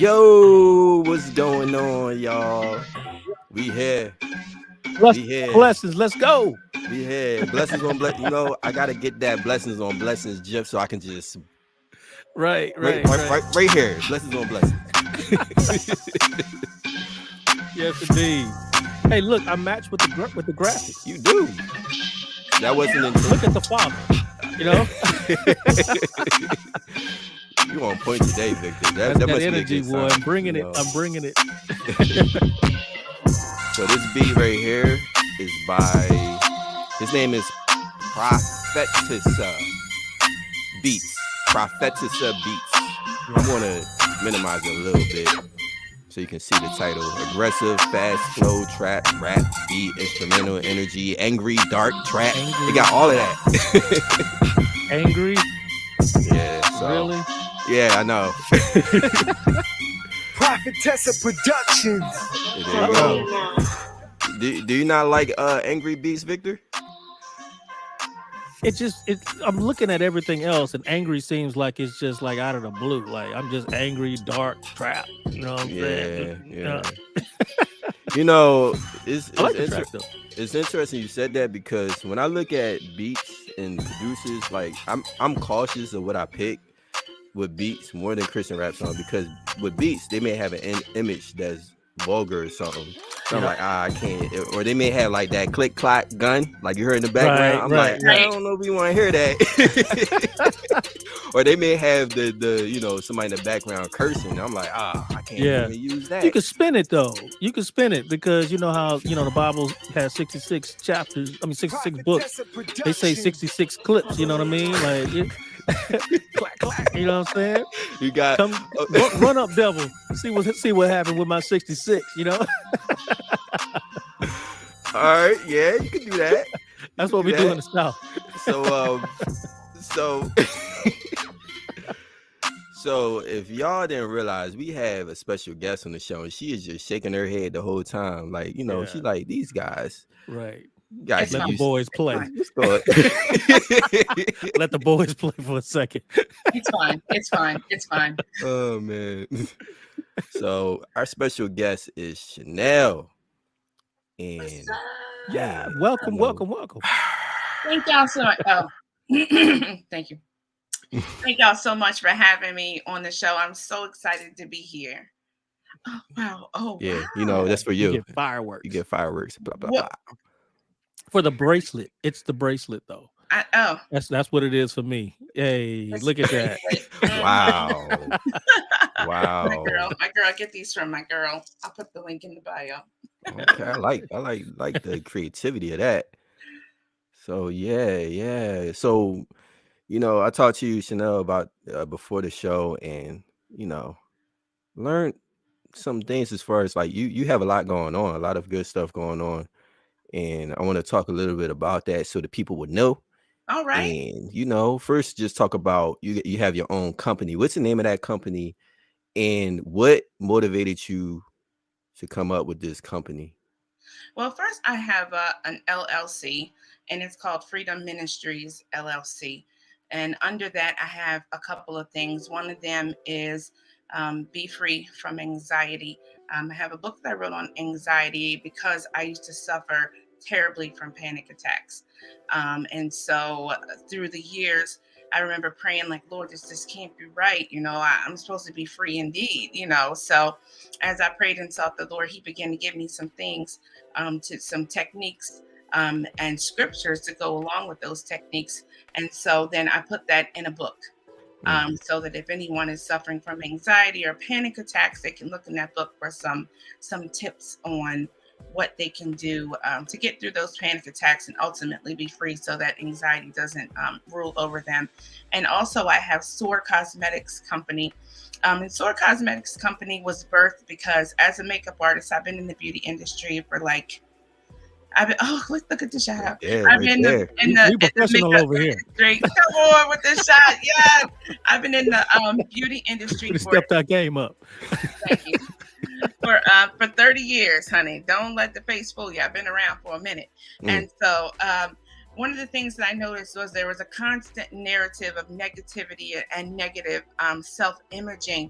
Yo, what's going on, y'all? We here. We here. Blessings. Let's go. We here. Blessings on blessings. I gotta get that blessings on blessings GIF so I can just Right. right here. Blessings on blessings. Yes, indeed. Hey, look, I matched with the graphics. You do. That wasn't intentional. Look at the father. You know. You on point today, Victor. That's that that must energy, be a good boy. sign, I'm bringing you it. know. I'm bringing it. So this beat right here is by. His name is Prophetessa Beats. Prophetessa Beats. I'm gonna minimize it a little bit so you can see the title. Aggressive, fast flow, trap, rap, beat, instrumental, energy, angry, dark, trap. They got all of that. Angry. Yeah. So, really? Yeah, I know. Prophetessa Productions. There you go. Do you not like angry beats, Victor? I'm looking at everything else, and angry seems like it's just like out of the blue. Like I'm just angry, dark, trap. You know what I'm saying? Yeah. It's interesting you said that because when I look at beats and producers, like I'm cautious of what I pick with beats more than Christian rap song because with beats they may have an image that's vulgar or something. So I'm like, I can't. Or they may have like that click clack gun, like you heard in the background. I'm like, I don't know if you want to hear that. Or they may have the somebody in the background cursing. I'm like, I can't even use that. You can spin it though. You can spin it because you know how the Bible has 66 chapters. 66 books. They say 66 clips. You know what I mean? Like, clack clack. You know what I'm saying? You got run up, devil. See what happened with my 66. You know. All right, yeah, you can do that. That's what we do in the South. So if y'all didn't realize, we have a special guest on the show, and she is just shaking her head the whole time, like she's like, these guys, right? Guys, let the boys play. Let the boys play for a second. It's fine. Oh man. So our special guest is Chanel. And welcome. Thank y'all so much. Oh, thank you. Thank y'all so much for having me on the show. I'm so excited to be here. Oh wow! Oh yeah, wow. That's for you. You get fireworks. Blah blah blah. For the bracelet, it's the bracelet though. That's what it is for me. Hey, look at that! Wow. My girl, get these from my girl. I'll put the link in the bio. Okay, I like the creativity of that. So yeah. So I talked to you, Chanel, about before the show, and learned some things as far as like you have a lot going on, a lot of good stuff going on, and I want to talk a little bit about that so the people would know. All right. And first, just talk about you have your own company. What's the name of that company, and what motivated you to come up with this company? Well, first I have an LLC, and it's called Freedom Ministries LLC. And under that, I have a couple of things. One of them is Be Free from Anxiety. I have a book that I wrote on anxiety because I used to suffer terribly from panic attacks. And so through the years, I remember praying like, Lord, this just can't be right. I'm supposed to be free indeed, So as I prayed and sought the Lord, he began to give me some things, some techniques and scriptures to go along with those techniques. And so then I put that in a book so that if anyone is suffering from anxiety or panic attacks, they can look in that book for some tips on what they can do to get through those panic attacks and ultimately be free so that anxiety doesn't rule over them. And also I have SOAR Cosmetics Company. And SOAR Cosmetics Company was birthed because as a makeup artist, I've been in the beauty industry for look at the shot. Yeah, I've been in the professional makeup over here. industry. Come on with the shot. Yeah. I've been in the beauty industry We stepped our game up. Thank you. For 30 years, honey. Don't let the face fool you. I've been around for a minute. And so one of the things that I noticed was there was a constant narrative of negativity and negative self-imaging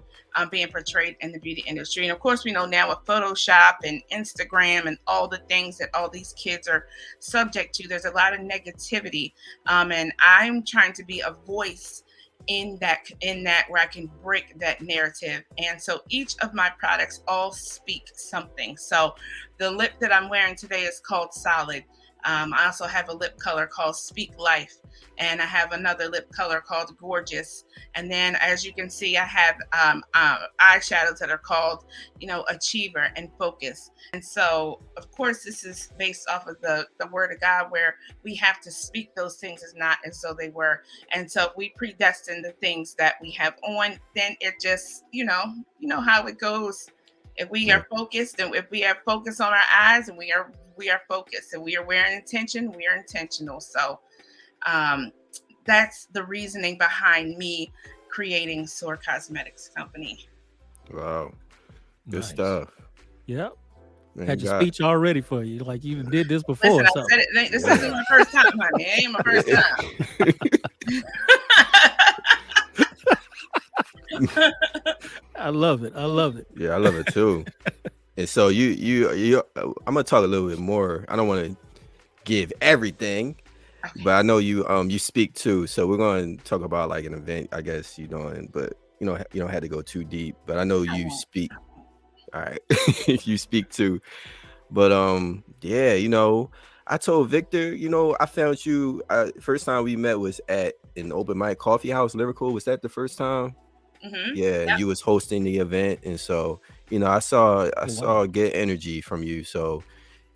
being portrayed in the beauty industry. And of course, we know now with Photoshop and Instagram and all the things that all these kids are subject to, there's a lot of negativity. And I'm trying to be a voice in that where I can break that narrative. And so each of my products all speak something. So the lip that I'm wearing today is called Solid. I also have a lip color called Speak Life, and I have another lip color called Gorgeous. And then, as you can see, I have eyeshadows that are called, Achiever and Focus. And so, of course, this is based off of the Word of God, where we have to speak those things as not as though they were. And so, if we predestine the things that we have on, then it just, you know how it goes. If we are focused, and if we have focus on our eyes, and we are focused, and we are wearing intention, we are intentional. So that's the reasoning behind me creating Soar Cosmetics Company. Wow. Good Nice. stuff. Yep. Man, Had your God. speech all ready for you. Like you did this before. Listen, or I something. said it. This isn't my first time, honey. It ain't my first time. I love it. I love it. Yeah, I love it too. And so you I'm gonna talk a little bit more. I don't want to give everything, Okay. but I know you speak too. So we're going to talk about like an event, I guess you're doing, but you don't have to go too deep. But I know you won't. speak. All right, you speak too. But yeah, I told Victor, I found you. First time we met was at an open mic coffee house, Lyrical. Was that the first time? Mm-hmm. Yeah, Yep. you was hosting the event, and so I saw good energy from you. So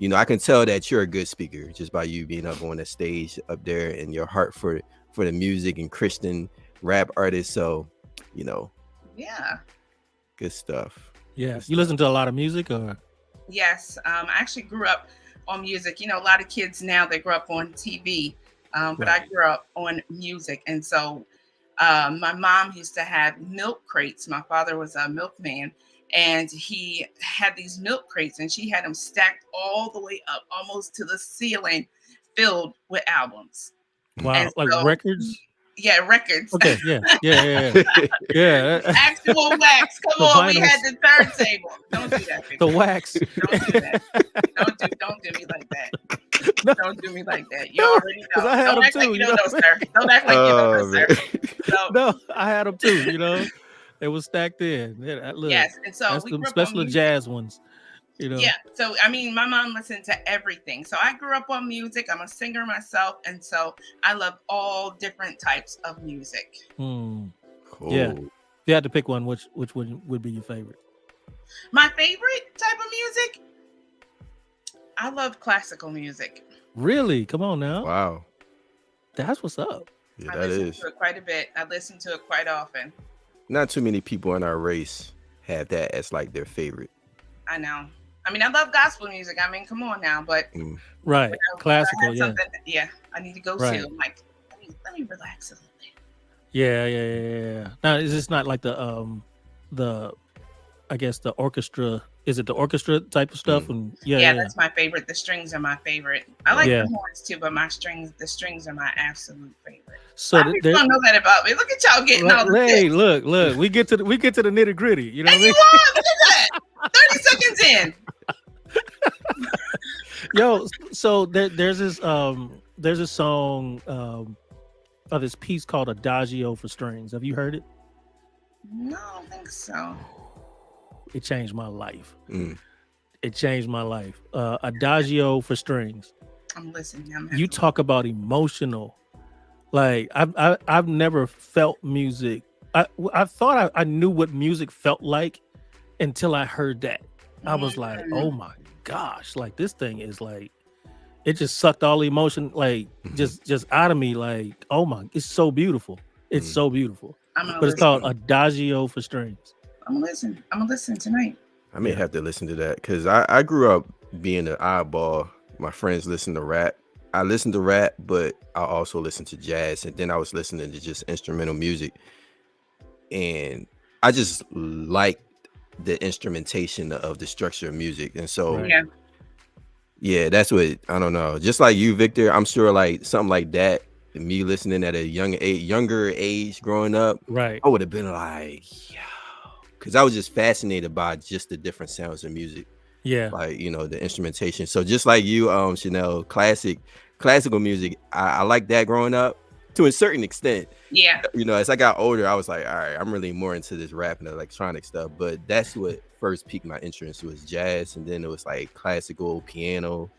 I can tell that you're a good speaker just by you being up on the stage up there and your heart for the music and Christian rap artists. So Yeah. good stuff. Yeah. Good You listen to a lot of music, or Yes. I actually grew up on music. A lot of kids now, they grow up on TV, but I grew up on music. And so my mom used to have milk crates. My father was a milkman, and he had these milk crates, and she had them stacked all the way up, almost to the ceiling, filled with albums. wow, And like so, records. yeah, records. Okay. Yeah. Actual wax. Come The on, we vinyls. had the turntable. Don't do that, The baby. wax. Don't do that. Don't do me like that. No. Don't do me like that. You No, already know. 'cause I had Don't them act like too, you you don't know know, sir. Don't act like you don't know, man. sir. So No, I had them too. They were stacked in. Yeah, look, yes, and so that's we the grew up on special music. jazz ones. Yeah. So my mom listened to everything. So I grew up on music. I'm a singer myself, and so I love all different types of music. Hmm. Cool. Yeah. If you had to pick one, which would be your favorite? My favorite type of music, I love classical music. Really? Come on now. Wow. That's what's up. Yeah, I that listen is. to it quite a bit. I listen to it quite often. Not too many people in our race have that as like their favorite. I know. I love gospel music. Come on now, but Right. Classical. Yeah. Yeah, I need to go Right. to. I'm like, let me relax a little bit. Yeah. Now, is this not like the I guess the orchestra? Is it the orchestra type of stuff? And Yeah, that's my favorite. The strings are my favorite. I like Yeah. the horns too, but the strings are my absolute favorite. So People don't know that about me. Look at y'all getting all the hey, tips. look. We get to the nitty gritty. You know And what I you mean? won. Look at that. 30 seconds in. Yo, so there's this song of this piece called Adagio for Strings. Have you heard it? No, I don't think so. It changed my life. Mm. It changed my life. Adagio for Strings. I'm listening. You talk about emotional. Like I've never felt music. I thought I knew what music felt like until I heard that. I was like, oh my gosh, like this thing is like, it just sucked all the emotion, like just out of me. Like, oh my, it's so beautiful. It's so beautiful. But it's called Adagio for Strings. I'm gonna listen tonight. I may have to listen to that because I grew up being an oddball. My friends listen to rap. I listen to rap, but I also listen to jazz, and then I was listening to just instrumental music, and I just liked the instrumentation of the structure of music. And so Yeah, that's what I don't know. Just like you, Victor, I'm sure like something like that. Me listening at a younger age, growing up, Right. I would have been like, yo, because I was just fascinated by just the different sounds of music, Yeah. like the instrumentation. So just like you, Chanel, classical music, I like that growing up to a certain extent. Yeah. As I got older, I was like, all right, I'm really more into this rap and electronic stuff. But that's what first piqued my interest was jazz, and then it was like classical piano.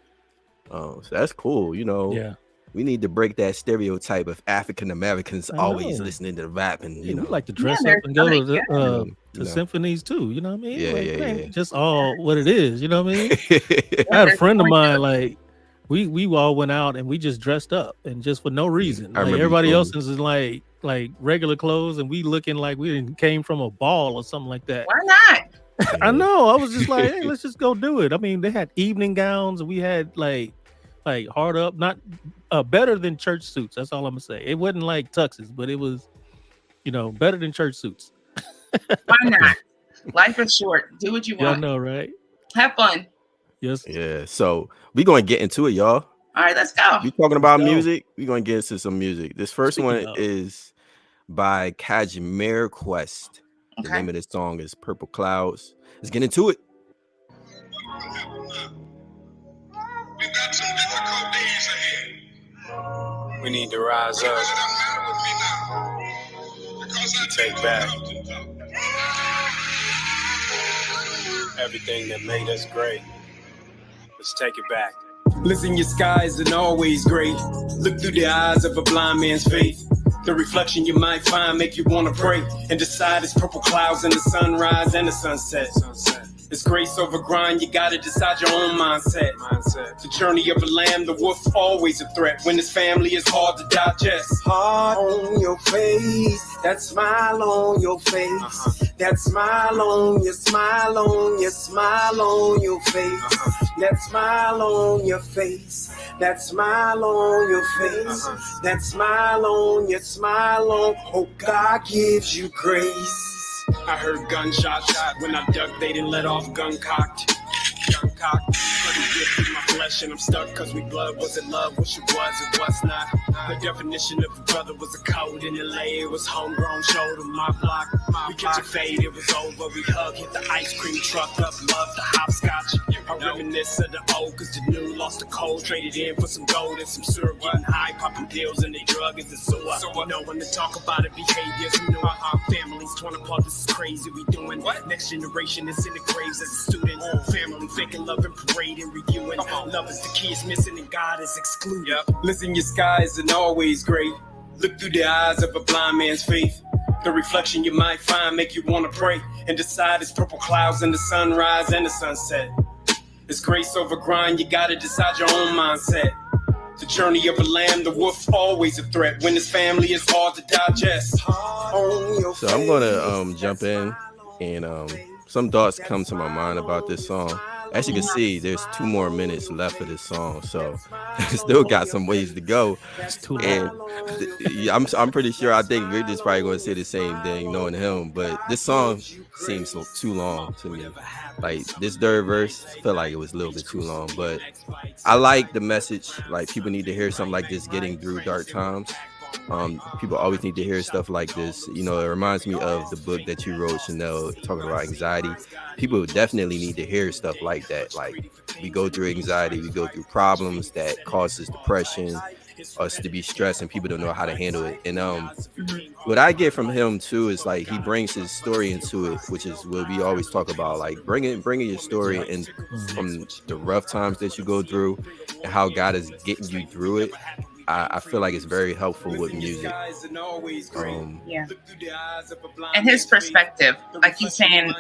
So that's cool. Yeah. We need to break that stereotype of African Americans I always know. listening to rap, and Yeah, we like to dress Yeah, up and go there's to something, to symphonies too. You know what I mean? Yeah, Like, yeah, it ain't yeah. just all what it is. You know what I mean? I yeah, had a there's friend of something mine, to it. like we all went out and we just dressed up and just for no reason. I Like remember you everybody told else is in like regular clothes and we looking like we didn't came from a ball or something like that. Why not? I know. I was just like, hey, let's just go do it. I mean, they had evening gowns and we had like hard up, not better than church suits. That's all I'm gonna say. It wasn't like tuxes, but it was, better than church suits. Why not? Life is short. Do what you Y'all want. know, right? Have fun. Yes. Yeah, so we gonna get into it, y'all. All right, let's go. We talking about go. music. We gonna get into some music. This first Speaking one of. is by Kajmer Quest. The Okay. name of this song is Purple Clouds. Let's get into it. We've got some difficult days ahead. We need to rise But it up, doesn't matter with me now. Because I take take back mountaintop. everything that made us great. Let's take it back. Listen, your sky isn't always great. Look through the eyes of a blind man's faith. The reflection you might find make you want to pray and decide it's purple clouds in the sunrise and the sunset. It's grace over grind, you gotta decide your own mindset. The journey of a lamb, the wolf always a threat when his family is hard to digest. Heart on your face, that smile on your face, that smile on your smile on your smile on your face, that smile on your face, that smile on your face, that smile on your smile on. Oh, God gives you grace. I heard gunshots when I ducked, they didn't let off gun cocked. But it gets in my flesh and I'm stuck cause we blood. Was it love? Wish it was not. The definition of a brother was a code in LA. It was homegrown, shoulder, my block. We catch a fade, it was over. We hug, hit the ice cream truck up, love the hopscotch. I reminisce of the old cause the new lost the cold. Traded in for some gold and some syrup. Getting high, popping pills and they drug is the sewer. You know when to talk about it, behaviors. You know families torn apart, this is crazy. We doing next generation is in the graves as a student. Family faking love and parading, reviewing. Love is the key, is missing and God is excluded. Listen, your sky isn't always great. Look through the eyes of a blind man's faith. The reflection you might find make you want to pray and decide it's purple clouds in the sunrise and the sunset. It's grace over grind, you gotta decide your own mindset. The journey of a lamb, the wolf always a threat when his family is hard to digest. So I'm gonna jump in and some thoughts come to my mind about this song. As you can see, there's 2 more minutes left of this song, so still got some ways to go. It's too And long. I'm pretty sure I think Victor's probably going to say the same thing, knowing him. But this song seems too long to me. Like this third verse, I feel like it was a little bit too long. But I like the message. Like people need to hear something like this, getting through dark times. People always need to hear stuff like this. It reminds me of the book that you wrote, Chanel, talking about anxiety. People definitely need to hear stuff like that. Like we go through anxiety, we go through problems that causes depression, us to be stressed, and people don't know how to handle it. And what I get from him too is like he brings his story into it, which is what we always talk about, like bringing your story in from the rough times that you go through and how God is getting you through it. I feel like it's very helpful with music. Yeah. And his perspective, like he's saying,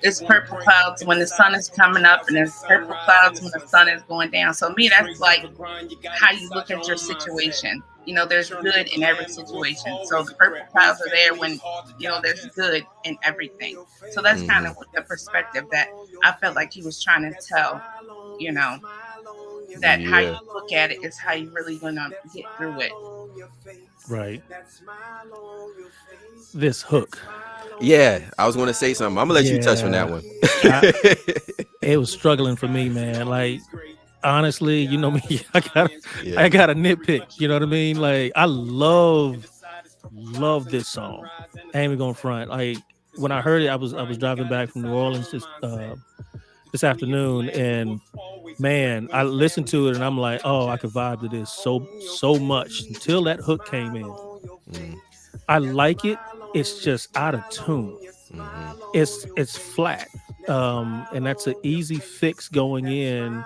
it's purple clouds when the sun is coming up and it's purple clouds when the sun is going down. So me, that's like how you look at your situation. There's good in every situation. So the purple clouds are there when, there's good in everything. So that's kind of the perspective that I felt like he was trying to tell, that how you look at it is how you really gonna get through it. Right. This hook. Yeah, I was going to say something. I'm gonna let you touch on that one. It was struggling for me, man. Like honestly, you know me, Yeah. I got a nitpick. You know what I mean? Like I love this song. I ain't even gonna front. Like when I heard it, I was driving back from New Orleans this afternoon, and man, I listened to it and I'm like, oh, I could vibe to this so much until that hook came in. Mm, I like it. It's just out of tune. mhm. It's flat. And that's an easy fix going in.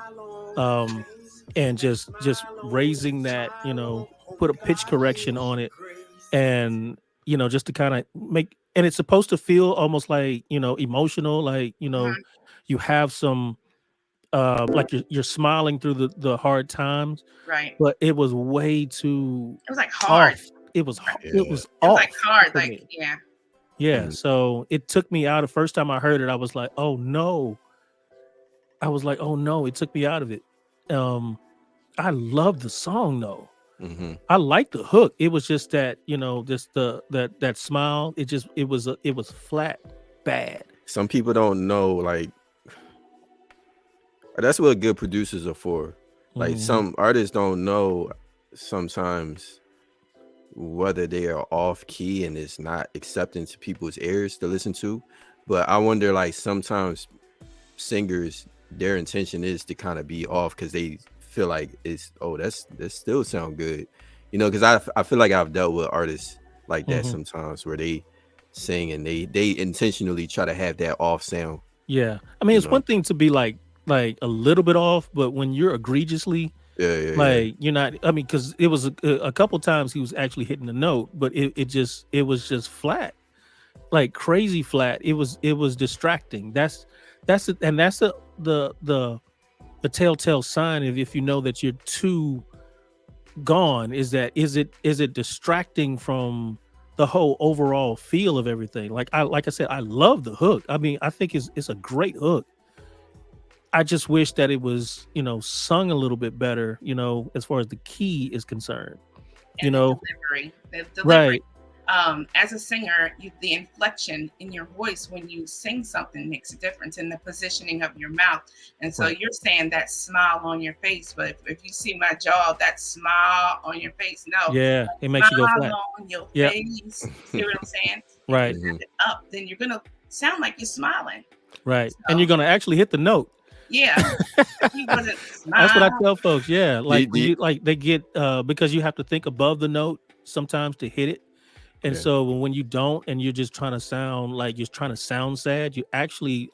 And just raising that, put a pitch correction on it, and just to kind of make, and it's supposed to feel almost like emotional, like Mhm. you have some like you're smiling through the hard times, Right. but it was way too It was like hard. off. It was it Yeah. was It was like off hard. for Like, me. yeah. Yeah, Mm. so it took me out. The first time I heard it, I was like, oh no. I was like, oh no, it took me out of it. Um, I love the song though. Hmm. I like the hook. It was just that, just that smile. It was flat bad. Some people don't know, like, that's what good producers are for. Like, Mhm. some artists don't know sometimes whether they are off key and it's not accepting to people's ears to listen to. But I wonder, like, sometimes singers, their intention is to kind of be off because they feel like it's, oh, that still sound good, because I feel like I've dealt with artists like that Mhm. sometimes, where they sing and they intentionally try to have that off sound. Yeah. I mean, you it's know one thing to be like a little bit off, but when you're egregiously yeah. like you're not, I mean, because it was a couple times he was actually hitting the note, but it was just flat, like crazy flat. It was distracting. That's it, and that's the telltale sign of if you know that you're too gone, is it distracting from the whole overall feel of everything. Like I said, I love the hook. I mean, I think it's a great hook. I just wish that it was, sung a little bit better, as far as the key is concerned. You And know, the delivery. right. As a singer, the inflection in your voice when you sing something makes a difference in the positioning of your mouth. And so Right. you're saying that smile on your face, but if you see my jaw, that smile on your face, no, Yeah, it makes you go smile flat. on your Yep. face. See what I'm saying? If Right. you have it up, then you're gonna sound like you're smiling. Right. And So you're gonna actually hit the note. yeah, if he wasn't That's what I smile, tell folks. Yeah. Do, Like do when you- you like they get because you have to think above the note sometimes to hit it. And yeah. so when you don't, and you're just trying to sound like you're trying to sound sad, you're actually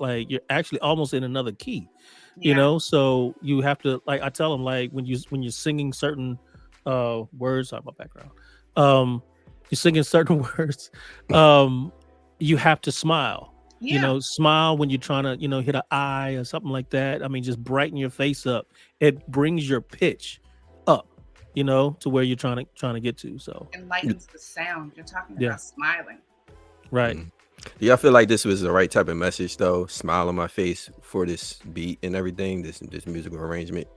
almost in another key, yeah, So you have to, like, I tell them, like, when you're singing certain words, sorry, my background, you're singing certain words, you have to smile. yeah. Smile when you're trying to, hit an I or something like that. I mean, just brighten your face up. It brings your pitch up, to where you're trying to get to. So Enlightens the sound. You're talking Yeah. about smiling. right. Mhm. Do y'all feel like this was the right type of message though? Smile on my face for this beat and everything, this musical arrangement.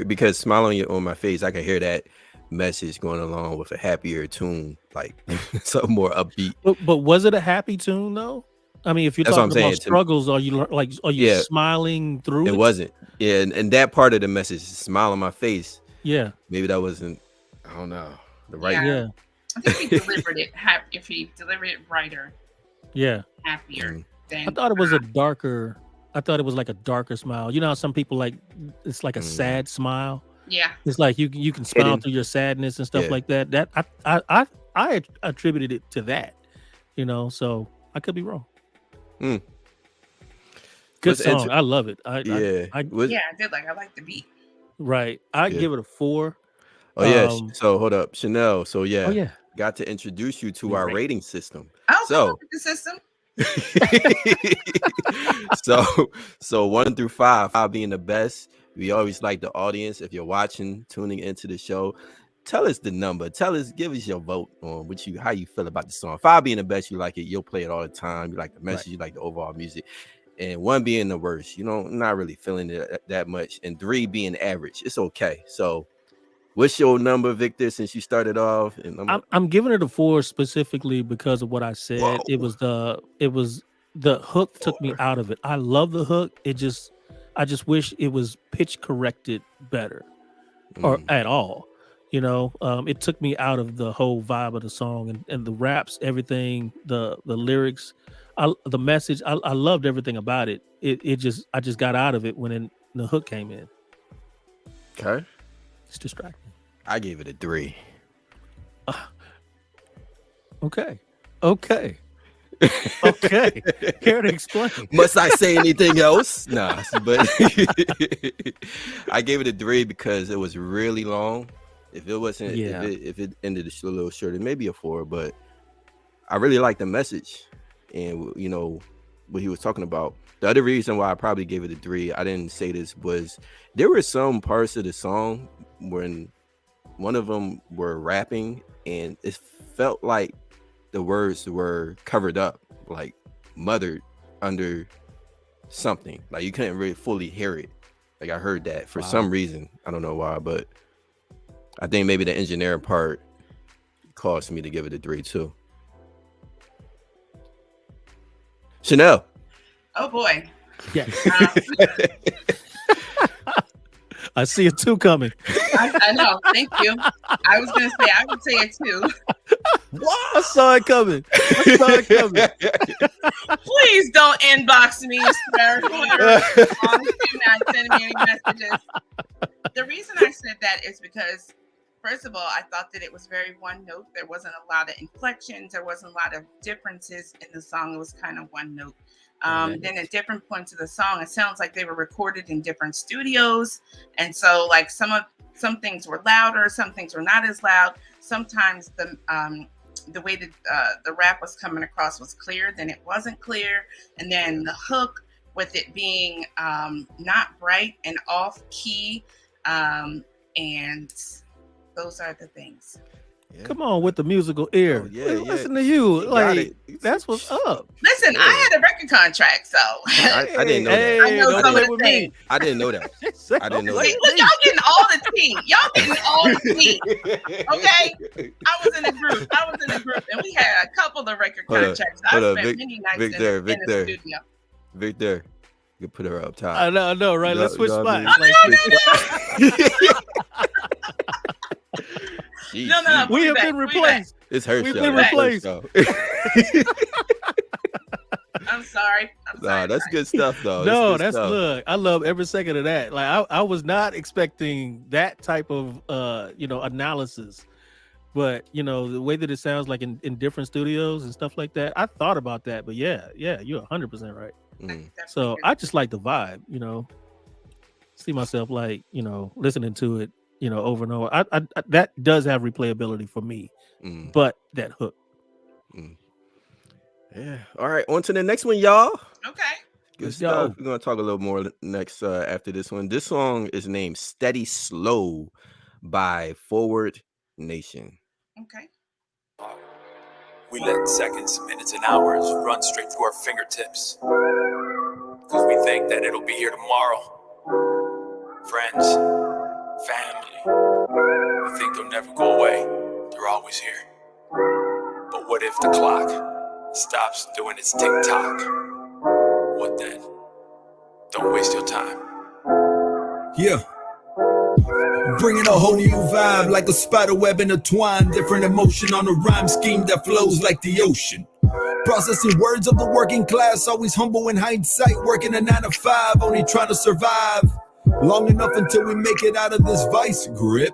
Because smile on my face, I can hear that message going along with a happier tune, like something more upbeat. But was it a happy tune though? I mean, if you're That's what I'm talking about saying. struggles, are you are you Yeah, smiling through it it? wasn't. Yeah, and that part of the message, smile on my face. Yeah, Maybe that wasn't. I don't know the right. Yeah. yeah, I think he delivered it. If he delivered it brighter, yeah. happier, Mm. then I thought it was a darker. I thought it was like a darker smile. You know how some people like it's like a Mm. sad smile. yeah, It's like you can smile Hidden. through your sadness and stuff Yeah. like that. That I attributed it to that. So I could be wrong. Mm. Good What's song. inter- I love it. Yeah. I yeah. I did I like the beat. right. I Yeah. give it a 4. Oh yeah. Um, So hold up, Chanel. So Oh yeah, yeah. got to introduce you to You're our right. rating system. Oh, come So on with the system. so 1 through 5, 5 being the best. We always like the audience, if you're watching, tuning into the show, tell us the number. Give us your vote on how you feel about the song. 5 being the best, you like it, you'll play it all the time. You like the message, you like the overall music. And 1 being the worst, not really feeling it that much. And 3 being average, it's okay. So what's your number, Victor, since you started off? And I'm giving it a 4 specifically because of what I said. Whoa. It was the hook took me 4. out of it. I love the hook. I just wish it was pitch corrected better or at all. You know, it took me out of the whole vibe of the song and the raps, everything, the lyrics, the message. I loved everything about it. I just got out of it when the hook came in. Okay. It's distracting. I gave it a 3. Okay. Okay. Care to explain? Must I say anything else? Nah, but I gave it a 3 because it was really long. If it wasn't, if it ended a little shorter, maybe a 4. But I really like the message, and you know what he was talking about. The other reason why I probably gave it a 3, I didn't say this, was there were some parts of the song when one of them were rapping, and it felt like the words were covered up, like mothered under something. Like you couldn't really fully hear it. Like I heard that for some reason. I don't know why, but I think maybe the engineering part caused me to give it a 3 too. Chanel. Oh boy. Yeah. I see a 2 coming. I know. Thank you. I was gonna say I would say a 2. What? I saw it coming. Please don't inbox me, sir. Whoever not sending me any messages. The reason I said that is because, first of all, I thought that it was very one note. There wasn't a lot of inflections. There wasn't a lot of differences in the song. It was kind of one note. Then at different points of the song, it sounds like they were recorded in different studios. And so like some things were louder, some things were not as loud. Sometimes the way that the rap was coming across was clear, then it wasn't clear. And then the hook, with it being not bright and off key. And those are the things. Yeah. Come on with the musical ear. Listen to you. Like that's what's up. Listen, I had a record contract, so I didn't know that. I know some of the things. I didn't know that. I didn't know that. Look, y'all getting all the tea. Y'all getting all the tea. Okay? I was in a group and we had a couple of record contracts. I spent many nights in the studio. Victor, you put her up top. I know, right? Let's switch spots. No. We have been replaced. It's her show. We've been replaced. I'm sorry. Nah, that's good stuff, though. No, that's look. I love every second of that. Like I was not expecting that type of analysis, but the way that it sounds like in different studios and stuff like that. I thought about that, but yeah, you're 100% right. So I just like the vibe. See myself like listening to it. Over and over. I that does have replayability for me, but that hook. Yeah. All right. On to the next one, y'all. Okay. Good stuff. We're gonna talk a little more next after this one. This song is named "Steady Slow" by Forward Nation. Okay. We let seconds, minutes, and hours run straight through our fingertips because we think that it'll be here tomorrow. Friends, family, we think they'll never go away. They're always here. But what if the clock stops doing its tick-tock? What then? Don't waste your time. Yeah. Bringing a whole new vibe, like a spider web intertwined. Different emotion on a rhyme scheme that flows like the ocean. Processing words of the working class, always humble in hindsight. Working a 9 to 5, only trying to survive long enough until we make it out of this vice grip.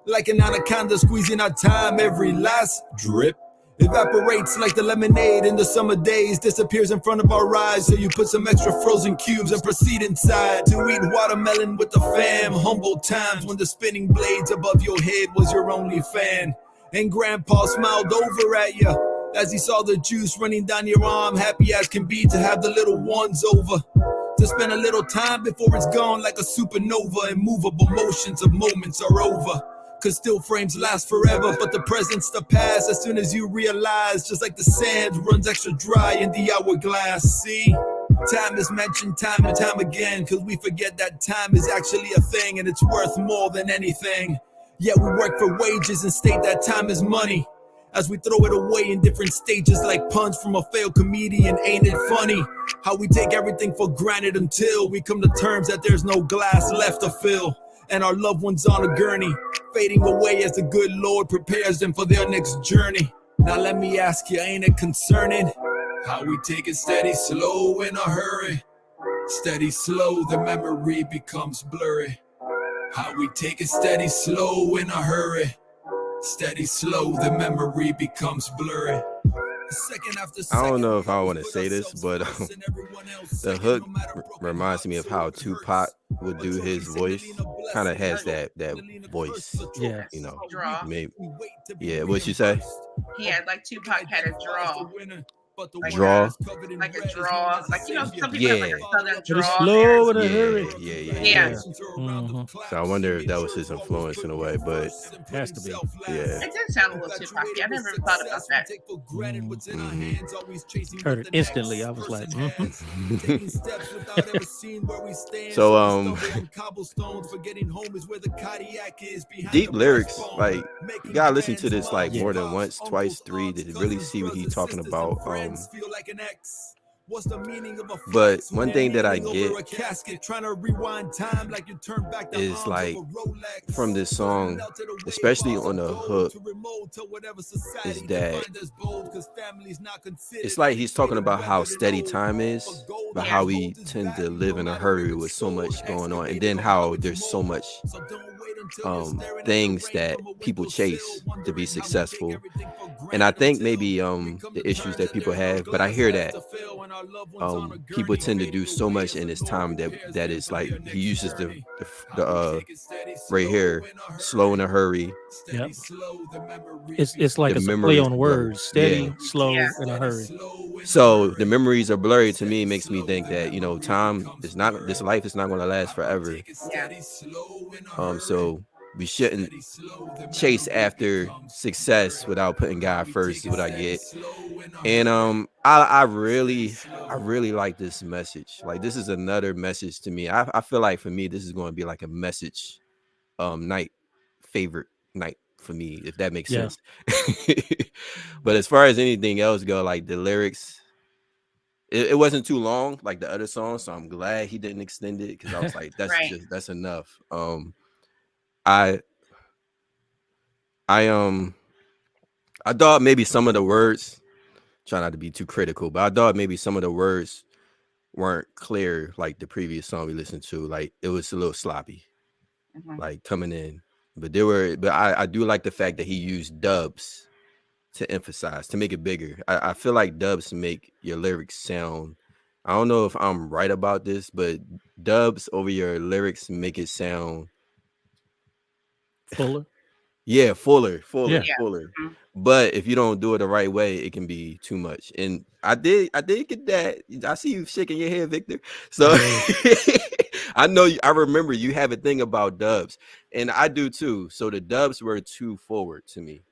Like an anaconda squeezing our time, every last drip evaporates like the lemonade in the summer days, disappears in front of our eyes. So you put some extra frozen cubes and proceed inside to eat watermelon with the fam. Humble times when the spinning blades above your head was your only fan. And grandpa smiled over at you as he saw the juice running down your arm. Happy as can be to have the little ones over, to spend a little time before it's gone like a supernova. Immovable motions of moments are over, cause still frames last forever, but the present's the past as soon as you realize, just like the sand runs extra dry in the hourglass. See, time is mentioned time and time again, cause we forget that time is actually a thing and it's worth more than anything. Yet we work for wages and state that time is money. as we throw it away in different stages like puns from a failed comedian. Ain't it funny how we take everything for granted until we come to terms that there's no glass left to fill, and our loved ones on a gurney, fading away as the good Lord prepares them for their next journey. Now let me ask you, ain't it concerning how we take it steady, slow in a hurry? Steady, slow, the memory becomes blurry. How we take it steady, slow in a hurry. Steady, slow, the memory becomes blurry. I don't know if I want to say this, but the hook reminds me of how Tupac would do his voice. Kind of has that voice. Yeah. You know, Draw. maybe. Yeah, what'd you say? He had like Tupac had a draw. Like Draw? Like a draw. Like, you know, some people have like a southern But it's draw. slow in a Yeah, hurry. Yeah. Mhm. So I wonder if that was his influence in a way, but Has to be. yeah. It did sound a little Tupac. I never thought about that. Heard it instantly. I was like, So deep lyrics, like you gotta listen to this like more than once, twice, three to really see what he's talking about. But one thing that I get is like from this song, especially on the hook, is that it's like he's talking about how steady time is, but how we tend to live in a hurry with so much going on, and then how there's so much things that people chase to be successful. And I think maybe the issues that people have, but I hear that people tend to do so much in his time that is like he uses the right here, slow in a hurry. Yep. It's like it's a play on words, steady, slow, in a hurry. So the memories are blurry to me. Makes me think that, you know, time is not, this life is not going to last forever. So we shouldn't chase after success without putting God first, is what I get. And I really like this message. Like, this is another message to me. I feel like for me this is going to be like a message night, favorite night for me, if that makes sense. But as far as anything else go, like the lyrics, it wasn't too long like the other songs, so I'm glad he didn't extend it, because I was like, that's just, that's enough. I thought maybe some of the words, try not to be too critical, but I thought maybe some of the words weren't clear like the previous song we listened to. Like it was a little sloppy, like coming in. But I do like the fact that he used dubs to emphasize, to make it bigger. I feel like dubs make your lyrics sound, I don't know if I'm right about this, but dubs over your lyrics make it sound fuller. Yeah, fuller. Yeah. But if you don't do it the right way, it can be too much. And I did get that. I see you shaking your head, Victor. So I know I remember you have a thing about dubs, and I do too. So the dubs were too forward to me.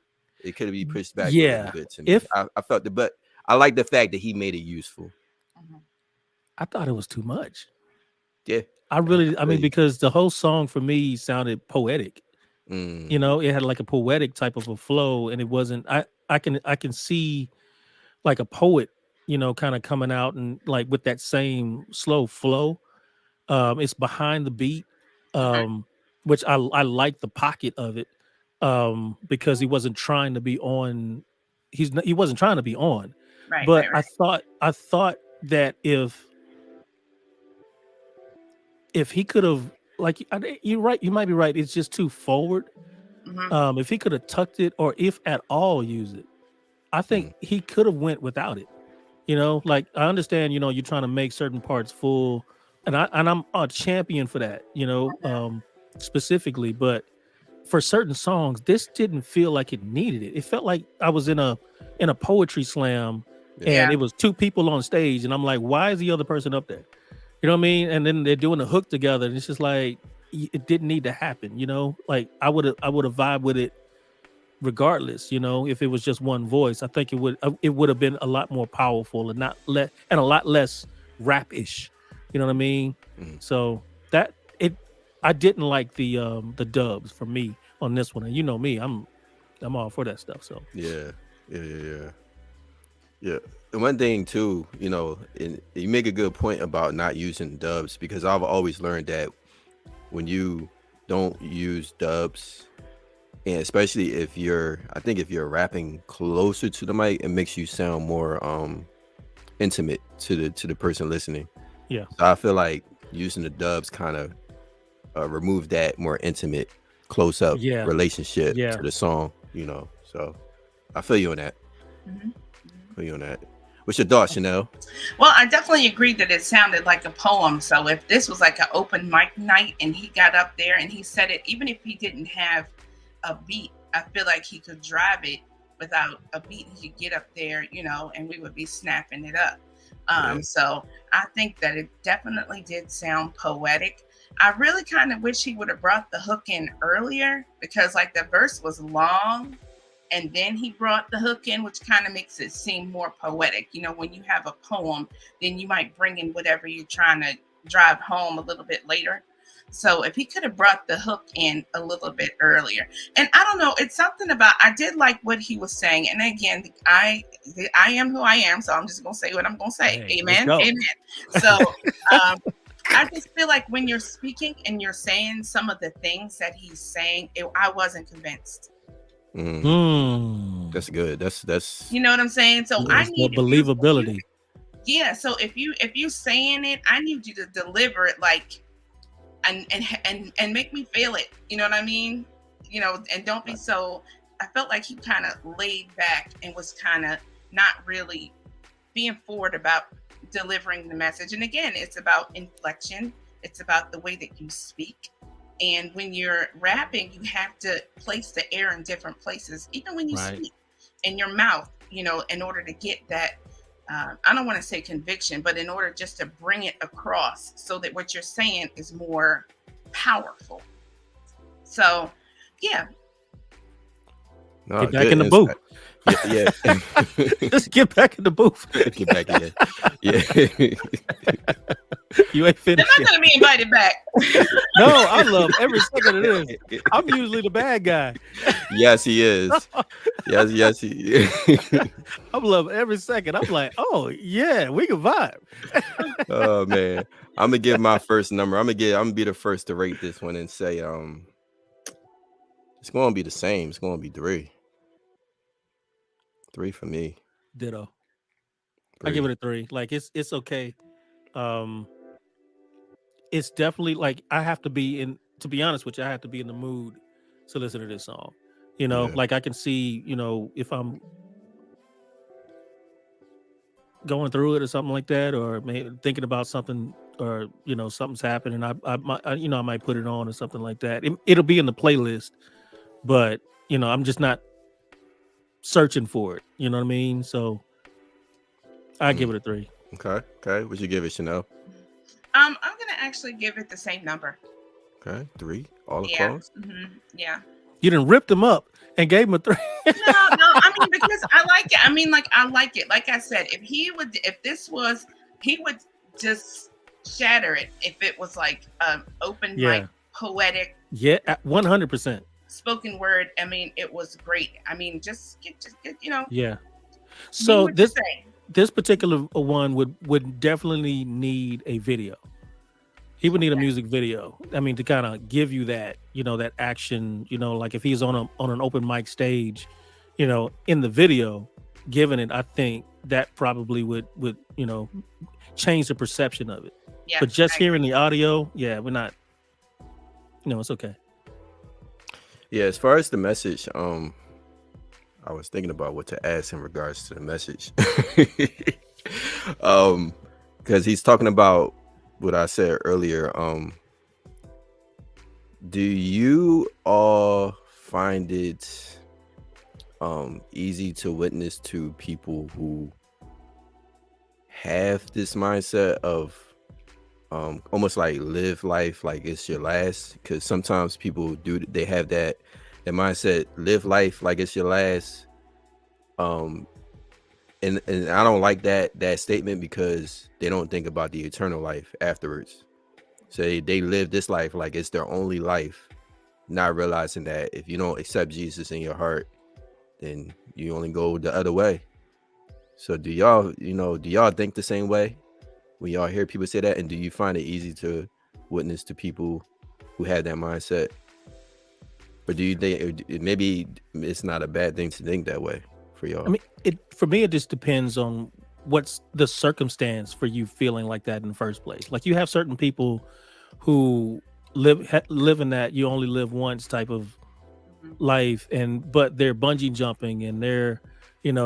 It could be pushed back a little bit to me. I felt it, but I like the fact that he made it useful. I thought it was too much. Yeah. I mean, because the whole song for me sounded poetic. You know, it had like a poetic type of a flow, and it wasn't. I can see like a poet, you know, kind of coming out and like with that same slow flow. It's behind the beat, which I like the pocket of it, because he wasn't trying to be on. He wasn't trying to be on. Right. But I thought that if he could have, like, you're right, you might be right, it's just too forward. If he could have tucked it, or if at all used it, I think he could have went without it. You know, like, I understand, you know, you're trying to make certain parts full, and I'm a champion for that, you know, specifically, but for certain songs, this didn't feel like it needed it. It felt like I was in a poetry slam, and it was two people on stage, and I'm like, why is the other person up there? You know what I mean? And then they're doing the hook together, and it's just like, it didn't need to happen, you know? Like, I would have vibed with it regardless, you know, if it was just one voice. I think it would have been a lot more powerful and a lot less rap-ish. You know what I mean? So I didn't like the dubs for me on this one. And you know me, I'm all for that stuff. So yeah. Yeah. And one thing too, and you make a good point about not using dubs, because I've always learned that when you don't use dubs, and especially if you're rapping closer to the mic, it makes you sound more intimate to the person listening. Yeah. So I feel like using the dubs kind of remove that more intimate, close up relationship to the song. So I feel you on that. Mhm. Feel you on that. What's your thoughts, Chanel? Well, I definitely agree that it sounded like a poem. So if this was like an open mic night and he got up there and he said it, even if he didn't have a beat, I feel like he could drive it without a beat. He could get up there, and we would be snapping it up. So I think that it definitely did sound poetic. I really kind of wish he would have brought the hook in earlier, because like the verse was long and then he brought the hook in, which kind of makes it seem more poetic. When you have a poem, then you might bring in whatever you're trying to drive home a little bit later. So if he could have brought the hook in a little bit earlier, and I don't know, it's something about, I did like what he was saying. And again, I am who I am. So I'm just going to say what I'm going to say. Hey, Amen. Amen. So I just feel like when you're speaking and you're saying some of the things that he's saying, I wasn't convinced. That's good. That's You know what I'm saying? So I need believability. So if you saying it, I need you to deliver it like and make me feel it. You know what I mean? And don't be so. I felt like he kind of laid back and was kind of not really being forward about delivering the message. And again, it's about inflection. It's about the way that you speak. And when you're rapping, you have to place the air in different places, even when you speak in your mouth, in order to get that, I don't want to say conviction, but in order just to bring it across so that what you're saying is more powerful. So, yeah. No, get back in the booth. Yeah. Just get back in the booth. Get back in. Yeah. You ain't finished. I'm not going to be invited back. No, I love every second of this. I'm usually the bad guy. Yes, he is. Yes, he is. I love every second. I'm like, oh yeah, we can vibe. Oh man, I'm gonna give my first number. I'm gonna be the first to rate this one and say, it's gonna be the same. It's gonna be 3. 3 for me. Ditto. 3. I give it a 3. Like it's okay. It's definitely like I have to be in. To be honest with you, I have to be in the mood to listen to this song. Like I can see, if I'm going through it or something like that, or maybe thinking about something, or something's happening, I might put it on or something like that. It'll be in the playlist, but I'm just not searching for it. You know what I mean? So I give it a 3. Okay. Would you give it, Chanel? I'm gonna actually give it the same number. Okay, 3. All across. Yeah. You done ripped him up and gave him a 3. No. I mean, because I like it. I mean, like I like it. Like I said, he would just shatter it if it was like open mic, poetic. Yeah, 100%. Spoken word. I mean, it was great. I mean, just get. Yeah. So this particular one would definitely need a video. He would need a music video. I mean, to kind of give you that, that action, like if he's on an open mic stage, in the video, given it, I think that probably would change the perception of it. Yeah, but just hearing the audio, we're not, it's okay. Yeah, as far as the message, I was thinking about what to ask in regards to the message. Because he's talking about what I said earlier. Do you all find it easy to witness to people who have this mindset of almost like live life like it's your last? Because sometimes people they have that mindset, live life like it's your last. And I don't like that statement, because they don't think about the eternal life afterwards. So they live this life like it's their only life, not realizing that if you don't accept Jesus in your heart, then you only go the other way. So do y'all think the same way when y'all hear people say that? And do you find it easy to witness to people who have that mindset? Or do you think maybe it's not a bad thing to think that way for y'all? I mean, for me, it just depends on what's the circumstance for you feeling like that in the first place. Like you have certain people who live in that you only live once type of life, but they're bungee jumping and they're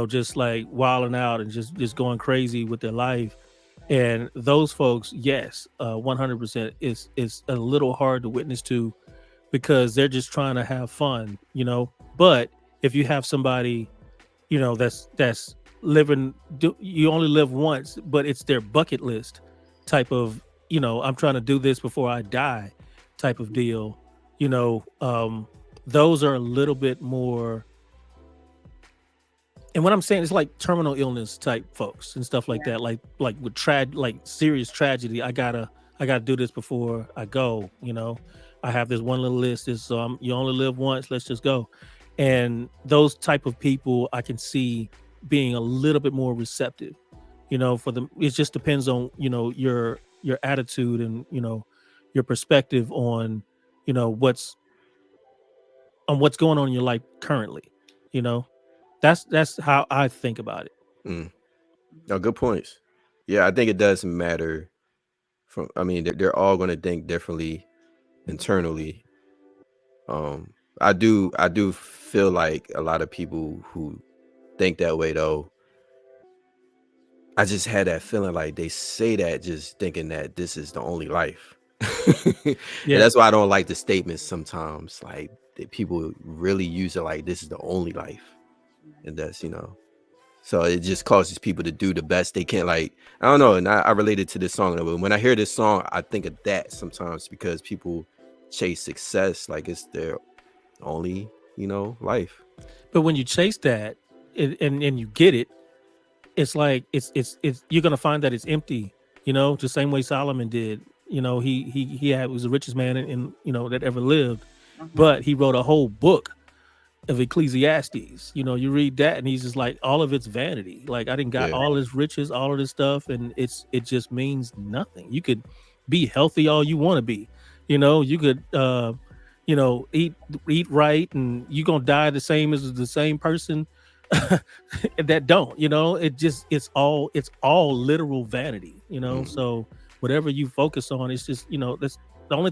just like wilding out and just going crazy with their life. And those folks, yes, 100% is a little hard to witness to because they're just trying to have fun, But if you have somebody, that's living, you only live once, but it's their bucket list type of, I'm trying to do this before I die type of deal, those are a little bit more. And what I'm saying is like terminal illness type folks and stuff like that, like with serious tragedy. I gotta do this before I go. I have this one little list. Is you only live once. Let's just go. And those type of people, I can see being a little bit more receptive. For them, it just depends on your attitude and your perspective on what's going on in your life currently. That's how I think about it. No, good points. Yeah, I think it does matter. They're all going to think differently internally. I do feel like a lot of people who think that way though, I just had that feeling like they say that just thinking that this is the only life. Yeah. And that's why I don't like the statements sometimes, like that people really use it like this is the only life. And that's, so it just causes people to do the best they can. Like, I don't know. And I related to this song. When I hear this song, I think of that sometimes because people chase success like it's their only, life. But when you chase that and you get it, it's like it's you're gonna find that it's empty. The same way Solomon did. He was the richest man in that ever lived, but he wrote a whole book of Ecclesiastes. You read that and he's just like, all of it's vanity. Like I didn't got all his riches, all of this stuff, and it just means nothing. You could be healthy all you want to be. You could eat right, and you're gonna die the same as the same person that don't. It's all literal vanity. So whatever you focus on, it's just that's the only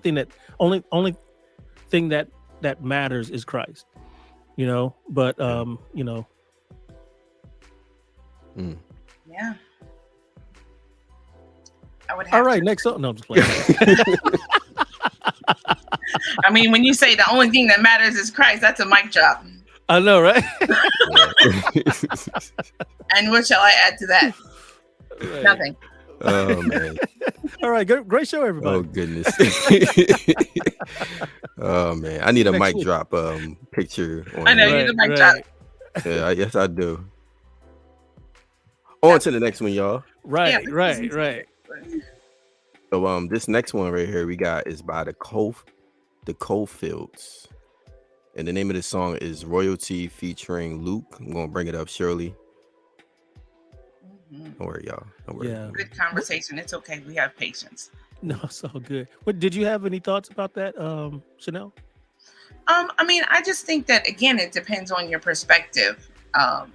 thing that matters is Christ. But Yeah. I would have all right, next up. No, I'm just playing. I mean, when you say the only thing that matters is Christ, that's a mic drop. I know, right? And what shall I add to that? Right. Nothing. Oh man. All right, great show, everybody. Oh goodness. Oh man, I need a mic drop picture. I know, you need a mic drop. Yeah, yes I do. On to the next one, y'all. Right. So this next one right here we got is by the Cofields. And the name of the song is Royalty featuring Luke. I'm gonna bring it up, Shirley. Don't worry, y'all. Don't worry. Yeah. Good conversation. It's okay. We have patience. No, it's all good. What did you have any thoughts about that, Chanel? I just think that again, it depends on your perspective of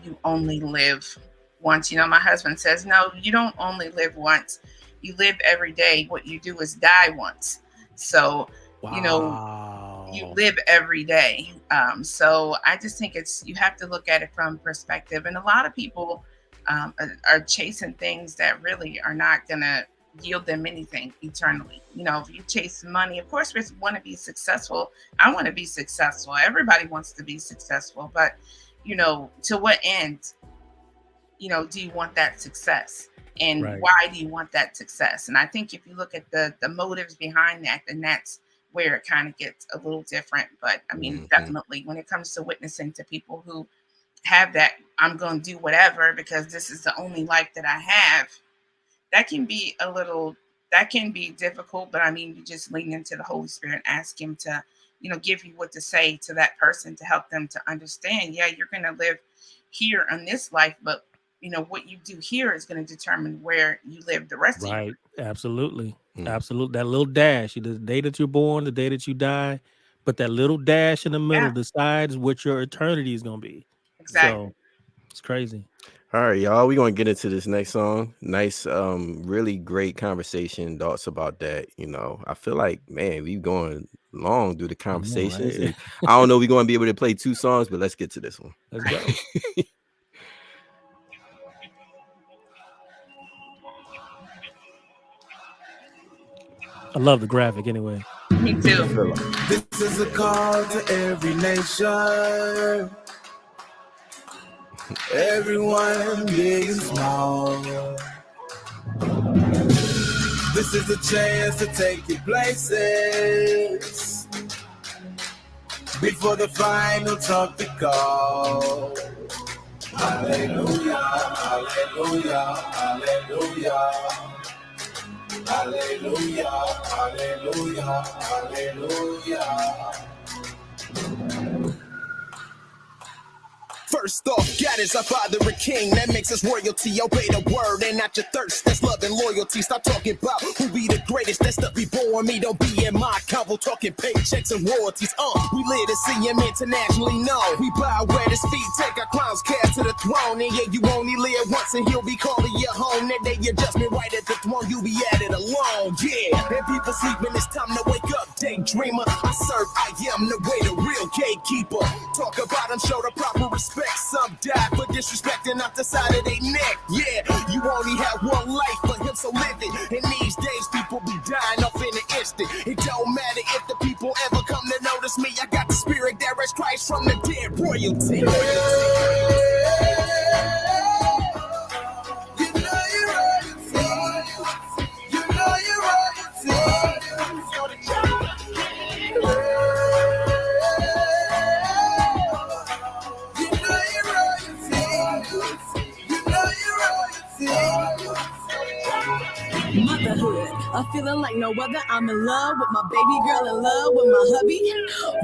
you only live once. My husband says, no, you don't only live once. You live every day. What you do is die once. So, wow. You live every day. So I just think you have to look at it from perspective. And a lot of people are chasing things that really are not going to yield them anything eternally. If you chase money, of course, we want to be successful. I want to be successful. Everybody wants to be successful. But, to what end, do you want that success? And why do you want that success? And I think if you look at the motives behind that, then that's where it kind of gets a little different. But definitely when it comes to witnessing to people who have that, I'm going to do whatever because this is the only life that I have, that can be difficult. But you just lean into the Holy Spirit, ask him to, give you what to say to that person to help them to understand, yeah, you're going to live here in this life, but what you do here is going to determine where you live the rest of your life. Absolutely. Absolutely. That little dash, the day that you're born, the day that you die, but that little dash in the middle decides what your eternity is going to be. Exactly. So it's crazy. All right, y'all, we're going to get into this next song. Nice, really great conversation, thoughts about that. I feel like, man, we've going long through the conversations. Right? And I don't know if we're going to be able to play 2 songs, but let's get to this one. Let's go. I love the graphic anyway. Me too. This is a call to every nation. Everyone big and small. This is a chance to take your places before the final trumpet call. Hallelujah, hallelujah, hallelujah. Hallelujah, hallelujah, hallelujah. First off, God is our Father and King. That makes us royalty. Obey the word and not your thirst. That's love and loyalty. Stop talking about who be the greatest. That stuff be boring me. Don't be in my convo talking paychecks and royalties. We live to see him internationally known. We bow at his feet, take our crowns, cast to the throne. And yeah, you only live once and he'll be calling you home. That day you judgment right at the throne, you be at it alone. Yeah, and people sleeping, it's time to wake up, daydreamer. I serve, I am the way, the real gatekeeper. Talk about him, show the proper respect. Some die for disrespecting off the side of their neck. Yeah, you only have one life for him, so live it. And these days, people be dying off in an instant. It don't matter if the people ever come to notice me. I got the spirit that raised Christ from the dead. Royalty. You know you're royalty. You know you're royalty. Motherhood, a feeling like no other. I'm in love with my baby girl, in love with my hubby.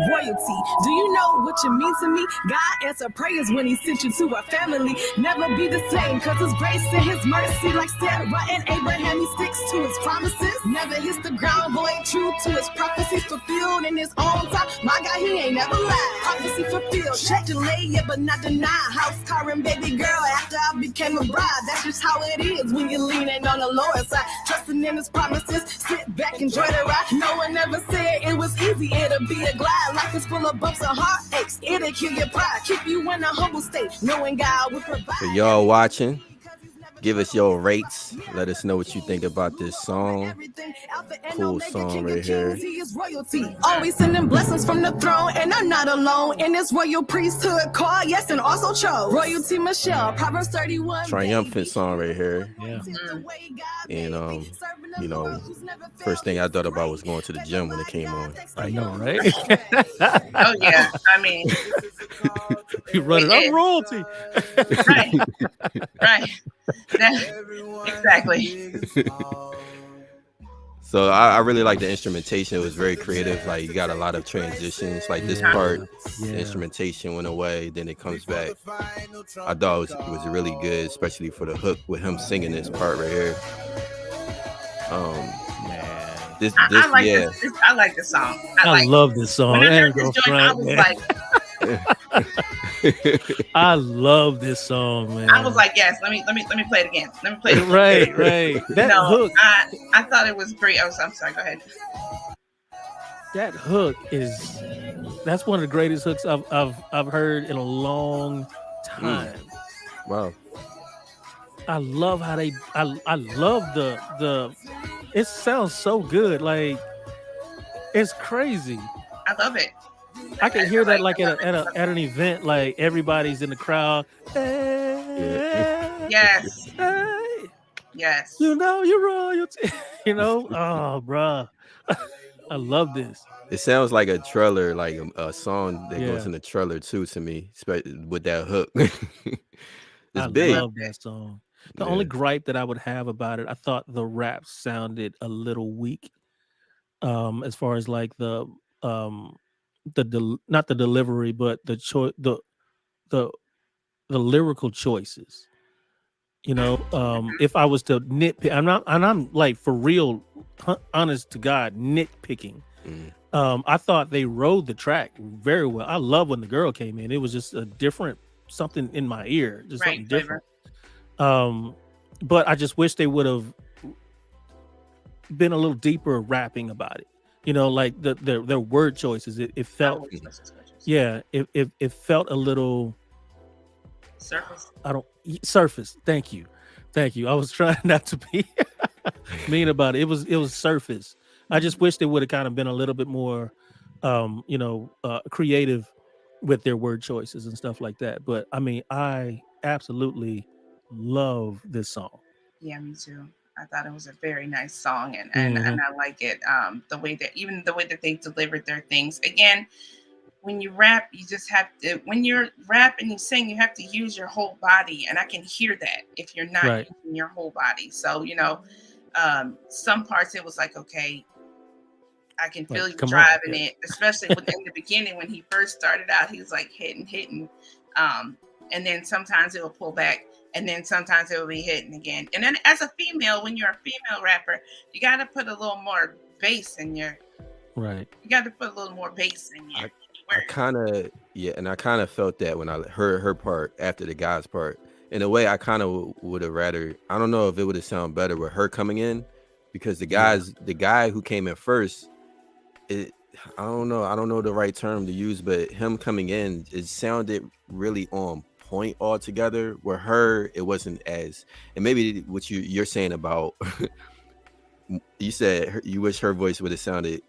Royalty, do you know what you mean to me? God answered prayers when he sent you to our family. Never be the same, cause his grace and his mercy, like Sarah and Abraham, he sticks to his promises. Never hits the ground, boy, true to his prophecies, fulfilled in his own time. My God, he ain't never lied. Prophecy fulfilled, check delay, yeah, but not deny. House, car, and baby girl after I became a bride. That's just how it is when you're leaning on the Lord's side. Trusting in his promises, sit back, enjoy the ride. No one ever said it was easy, it'll be a glide. Life is full of bumps and heartaches, it'll kill your pride. Keep you in a humble state, knowing God will provide. For y'all watching, give us your rates. Let us know what you think about this song. Cool song right here. Always sending blessings from the throne, and I'm not alone in this royal priesthood call. Yes, and also chose royalty Michelle. Proverbs 31. Triumphant song right here. Yeah. And first thing I thought about was going to the gym when it came on. I know, right? Oh yeah, I mean, You run it. I'm royalty. right. Exactly. So I really like the instrumentation. It was very creative. Like you got a lot of transitions. Like this part, the instrumentation went away, then it comes back. I thought it was really good, especially for the hook with him singing this part right here. Man. I like this song. I love this song. When I heard this joint, I was like, I love this song, man. I was like, yes, let me play it again. Let me play it again. Right. That hook. I thought it was great. I'm sorry, go ahead. That hook that's one of the greatest hooks I've heard in a long time. Wow. I love how I love the it sounds so good. Like it's crazy. I love it. I can hear that like at an event, like everybody's in the crowd. Yes. Yes. You know you're royalty. Oh, bruh. I love this. It sounds like a trailer, like a song that goes in the trailer too to me, with that hook. It's big. I love that song. The only gripe that I would have about it, I thought the rap sounded a little weak. As far as like the not the delivery, but the choice, the lyrical choices. If I was to nitpick, I'm like for real, honest to God, nitpicking. I thought they rode the track very well. I love when the girl came in. It was just a different something in my ear, just something different. But I just wish they would have been a little deeper rapping about it. Like their word choices. It felt, it felt a little surface. Surface. Thank you. I was trying not to be mean about it. It was surface. I just wish they would have kind of been a little bit more, creative with their word choices and stuff like that. But I mean, I absolutely love this song. Yeah, me too. I thought it was a very nice song, and I like it. The way that they delivered their things. Again, when you rap, you just have to. When you're rap and you sing, you have to use your whole body, and I can hear that if you're not using your whole body. So some parts it was like, okay, I can feel you driving it, especially in the beginning when he first started out. He was like hitting, and then sometimes it will pull back. And then sometimes it will be hitting again. And then as a female, when you're a female rapper, you got to put a little more bass in your. Right. You got to put a little more bass in your. I kind of felt that when I heard her part after the guy's part. In a way, I kind of would have rather. I don't know if it would have sounded better with her coming in, because the guy who came in first, I don't know the right term to use, but him coming in, it sounded really on point altogether. With her, it wasn't as, and maybe what you're saying about you said you wish her voice would have sounded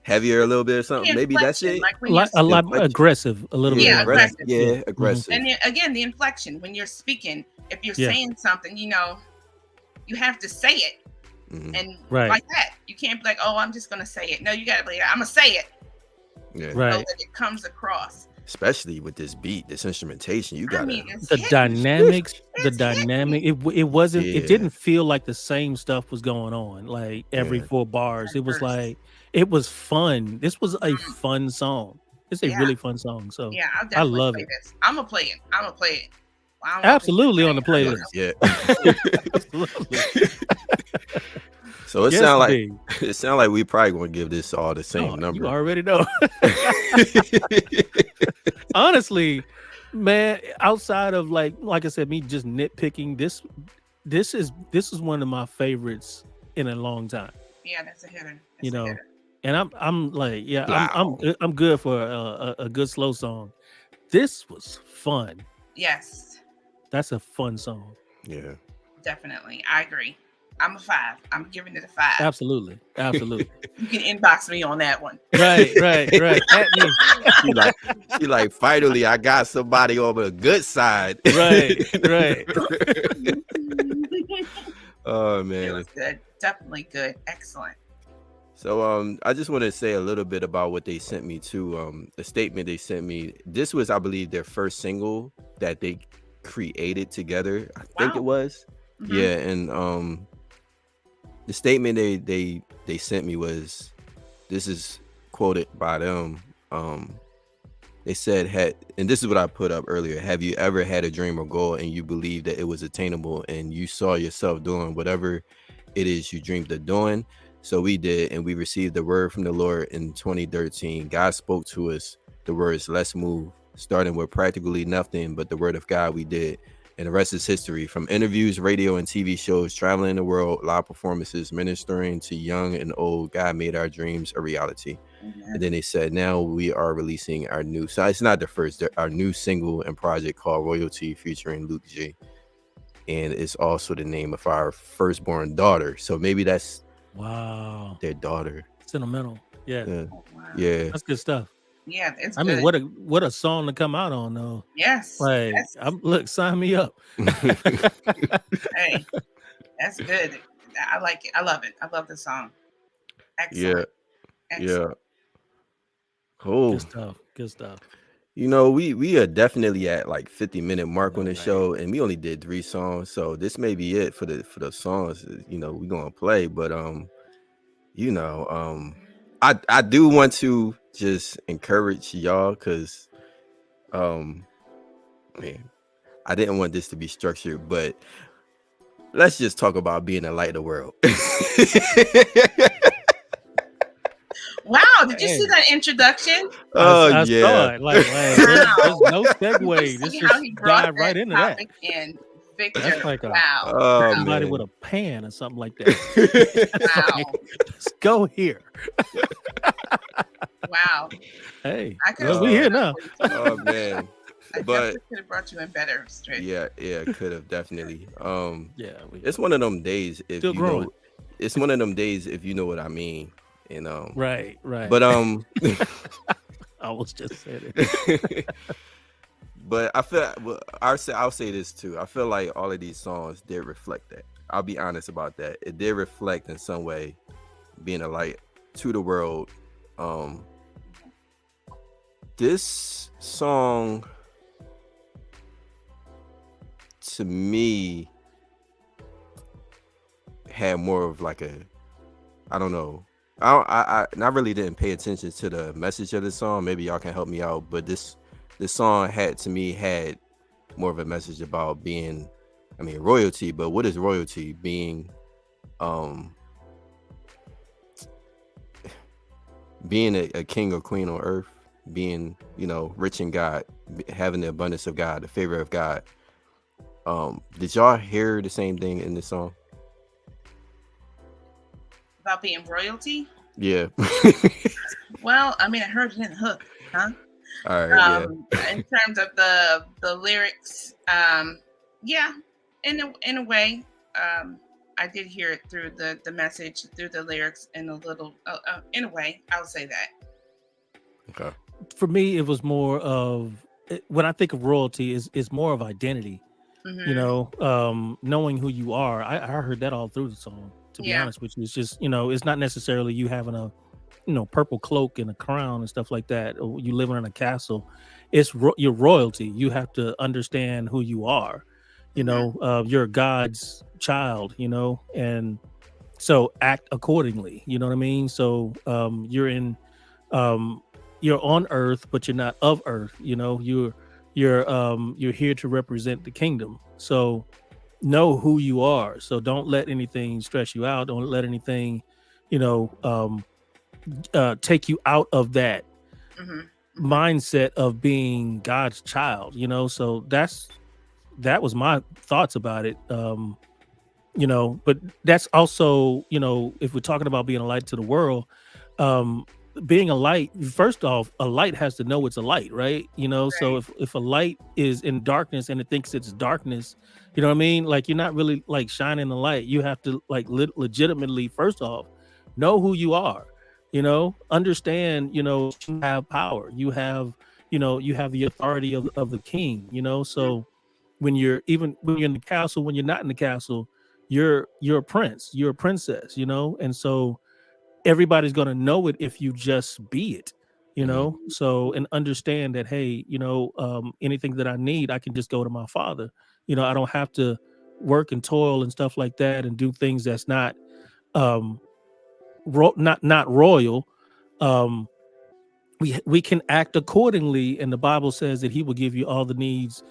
heavier a little bit or something. Maybe that's it. Like a lot aggressive, a little bit. Aggressive. Yeah, aggressive. And again, the inflection when you're speaking, if you're saying something, you have to say it, and like that. You can't be like, oh, I'm just gonna say it. No, you gotta be, I'm gonna say it. Yeah. So that it comes across. Especially with this beat, this instrumentation, you got the dynamics. It wasn't. It didn't feel like the same stuff was going on. Like every 4 bars, it was like it was fun. This was a fun song. It's a really fun song. So yeah, I love it. I'm gonna play it. Absolutely on the playlist. Yeah. Absolutely. So it sounds like we probably gonna give this all the same number. You already know. Honestly, man, outside of like I said, me just nitpicking, this is one of my favorites in a long time. Yeah, that's a hitter. And I'm like, I'm good for a good slow song. This was fun. Yes. That's a fun song. Yeah. Definitely. I agree. I'm a 5. I'm giving it a 5. Absolutely. You can inbox me on that one. Right. At me. She like, finally, I got somebody on the good side. Right. Oh man, it was good. Definitely good. Excellent. So I just want to say a little bit about what they sent me too. The statement they sent me. This was, I believe, their first single that they created together. I think it was. Mm-hmm. Yeah, and the statement they sent me was, this is quoted by them. They said, and this is what I put up earlier: have you ever had a dream or goal and you believed that it was attainable and you saw yourself doing whatever it is you dreamed of doing? So we did, and we received the word from the Lord in 2013. God spoke to us the words, let's move, starting with practically nothing but the word of God. We did. And the rest is history. From interviews, radio, and TV shows, traveling the world, live performances, ministering to young and old, God made our dreams a reality. Mm-hmm. And then they said, now we are releasing our new, so it's not the first, our new single and project called Royalty, featuring Luke G. And it's also the name of our firstborn daughter. So maybe that's their daughter. Sentimental. Yeah. Oh, wow. Yeah. That's good stuff. Yeah, it's I mean, what a song to come out on though. Yes. Like, look, sign me up. Hey, that's good. I like it. I love it. I love the song. Excellent. Yeah. Excellent. Yeah. Cool. Good stuff. We are definitely at like 50-minute mark on the show, and we only did 3 songs, so this may be it for the songs. We're gonna play, but I do want to just encourage y'all because man, I didn't want this to be structured, but let's just talk about being the light of the world. Wow, did you see that introduction? I Yeah. saw it. Like there's no segue. You This see just how he brought dive right that into that. topic in. Victor, That's like a Oh, somebody man. with a pan or something like that. It's Wow. like, let's go here. Wow. Hey, I could well, we here now. Oh man. I But definitely could have brought you in better straight. yeah, could have definitely. Yeah, It's one of them days if Still you growing. know. It's one of them days if you know what I mean. And Right. But I was just saying it. but I feel I'll say this too. I feel like all of these songs did reflect that. I'll be honest about that. It did reflect in some way being a light to the world. This song to me had more of like a, I don't know. I really didn't pay attention to the message of the song. Maybe y'all can help me out. But this song had more of a message about being, royalty. But what is royalty? Being a king or queen on earth, being, rich in God, having the abundance of God, the favor of God. Did y'all hear the same thing in this song? About being royalty? Yeah. Well, I heard it in the hook, huh? All right. In terms of the lyrics, yeah, in a way, I did hear it through the message, through the lyrics, in a little, in a way, I'll say that. Okay. For me, it was more of, when I think of royalty, is more of identity. Mhm. Knowing who you are. I heard that all through the song. To be honest with you, it's just it's not necessarily you having a purple cloak and a crown and stuff like that, or you living in a castle. It's your royalty. You have to understand who you are. You're God's child. And so act accordingly. You know what I mean? So you're on earth, but you're not of earth. You're here to represent the kingdom. So know who you are. So don't let anything stress you out. Don't let anything, take you out of that mindset of being God's child. So that was my thoughts about it. But that's also, if we're talking about being a light to the world, being a light, first off, a light has to know it's a light, right? So if a light is in darkness and it thinks it's darkness, you know what I mean? Like, you're not really like shining the light. You have to like legitimately, first off, know who you are, understand, you have power, you have the authority of the king, so when you're in the castle, when you're not in the castle, you're a prince, you're a princess, and so everybody's going to know it if you just be it, so, and understand that, hey, anything that I need, I can just go to my father. I don't have to work and toil and stuff like that and do things that's not not royal. We can act accordingly, and the Bible says that he will give you all the needs,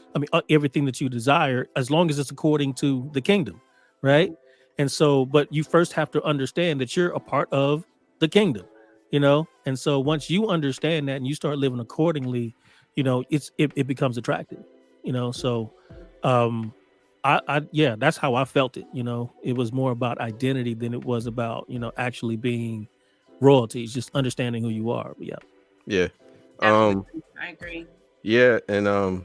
everything that you desire, as long as it's according to the kingdom, right? And so, but you first have to understand that you're a part of the kingdom, and so once you understand that and you start living accordingly, it becomes attractive, so yeah, that's how I felt it. It was more about identity than it was about actually being royalty. It's just understanding who you are. But yeah. I agree. Yeah, and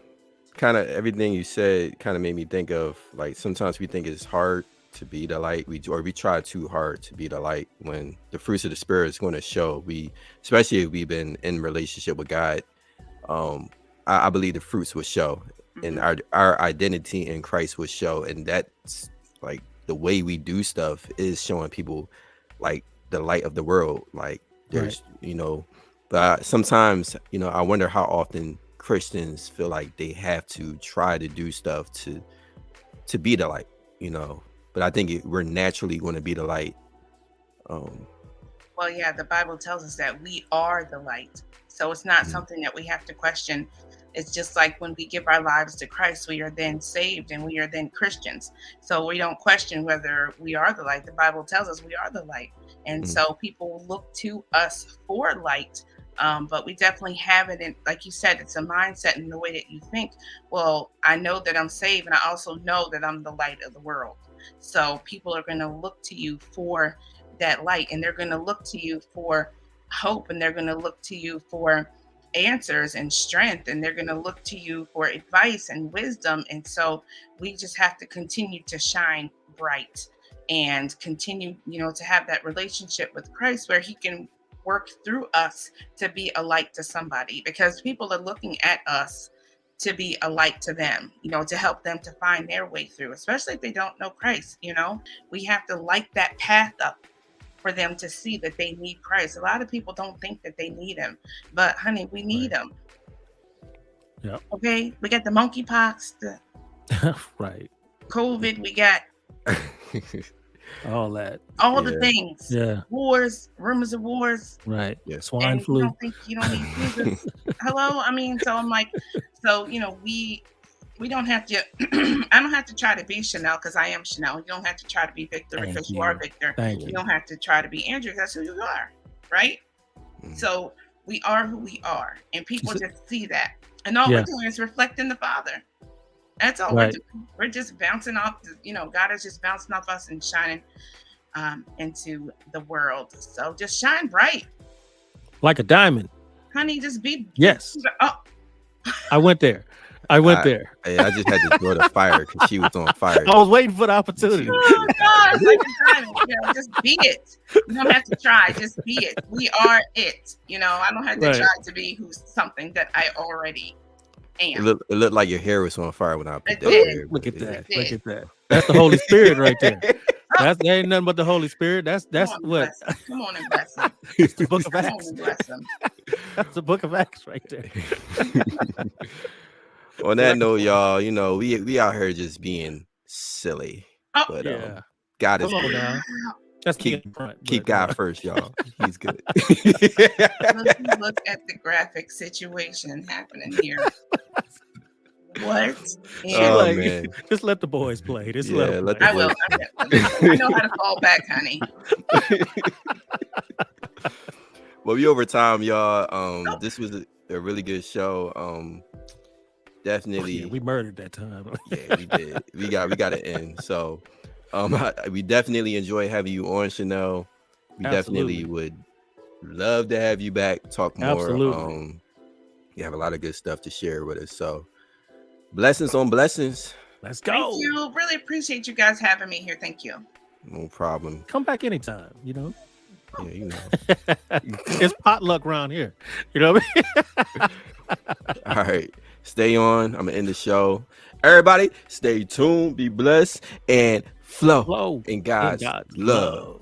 kind of everything you said kind of made me think of, like, sometimes we think it's hard to be the light, we try too hard to be the light, when the fruits of the spirit is going to show. Especially if we've been in relationship with God, I believe the fruits will show, and our identity in Christ will show, and that's like the way we do stuff is showing people like the light of the world. Like, there's but sometimes I wonder how often Christians feel like they have to try to do stuff to be the light, but I think we're naturally going to be the light Well, yeah, the Bible tells us that we are the light. So it's not Mhm. something that we have to question. It's just like when we give our lives to Christ, we are then saved and we are then Christians. So we don't question whether we are the light. The Bible tells us we are the light. And Mhm. so people look to us for light. But we definitely have it in, like you said, it's a mindset in the way that you think. Well, I know that I'm saved, and I also know that I'm the light of the world. So people are going to look to you for that light, and they're going to look to you for hope, and they're going to look to you for answers and strength, and they're going to look to you for advice and wisdom. And so we just have to continue to shine bright and continue, to have that relationship with Christ where he can work through us to be a light to somebody, because people are looking at us to be a light to them, to help them to find their way through, especially if they don't know Christ. We have to light that path up for them to see that they need Christ. A lot of people don't think that they need him, but honey, we need him. Yeah. Okay. We got the monkeypox, the Right. COVID, we got All that. all the things. Yeah. Wars, rumors of wars. Right. Yeah. Swine And flu. you don't need Jesus. Hello? I mean, so I'm like, so, we don't have to, I don't have to try to be Chanel because I am Chanel. You don't have to try to be Victor Thank because you you. are Victor. Thank You you. don't have to try to be Andrew. That's who you are. Right? Mhm. So we are who we are. And people just see that. And all Yeah. we're doing is reflecting the Father. That's all Right. we're doing. We're just bouncing off, God is just bouncing off us and shining into the world. So just shine bright. Like a diamond. Honey, just be. Yes. Oh, I went there. I went I- there. Hey, I just had to throw the fire because she was on fire. I was waiting for the opportunity. oh gosh, like a diamond. Just be it. You don't have to try. Just be it. We are it. I don't have to Right. try to be who's something that I already It am. looked like your hair was on fire when I put It that did. there. Look at but that. did. Look at that. That's the Holy Spirit right there. That ain't nothing but the Holy Spirit. That's Come on, and what bless him. Come on and bless him. it's the book of Come on Acts. and bless him. That's the book of Acts right there. On that note, y'all, we out here just being silly. Oh. But Yeah. God is Come on good. now. That's Keep- me in front, Keep but, God first, y'all. He's good. Look at the graphic situation happening here. What? Oh, like, man. just let the boys play. Just Yeah, let them let play. I will. I know how to fall back, honey. Well, we over time, y'all. This was a really good show. Definitely. Yeah, we murdered that time. Yeah, we did. We got to end. So, we definitely enjoy having you on, Chanel. We Absolutely. definitely would love to have you back, talk more. Absolutely. You have a lot of good stuff to share with us. So, blessings on blessings. Let's Thank go. you. Really appreciate you guys having me here. Thank you. No problem. Come back anytime, Yeah, It's potluck around here. You know what I mean? All right. Stay on. I'm going to end the show. Everybody, stay tuned, be blessed, and flow Flow in God's in God's love. love.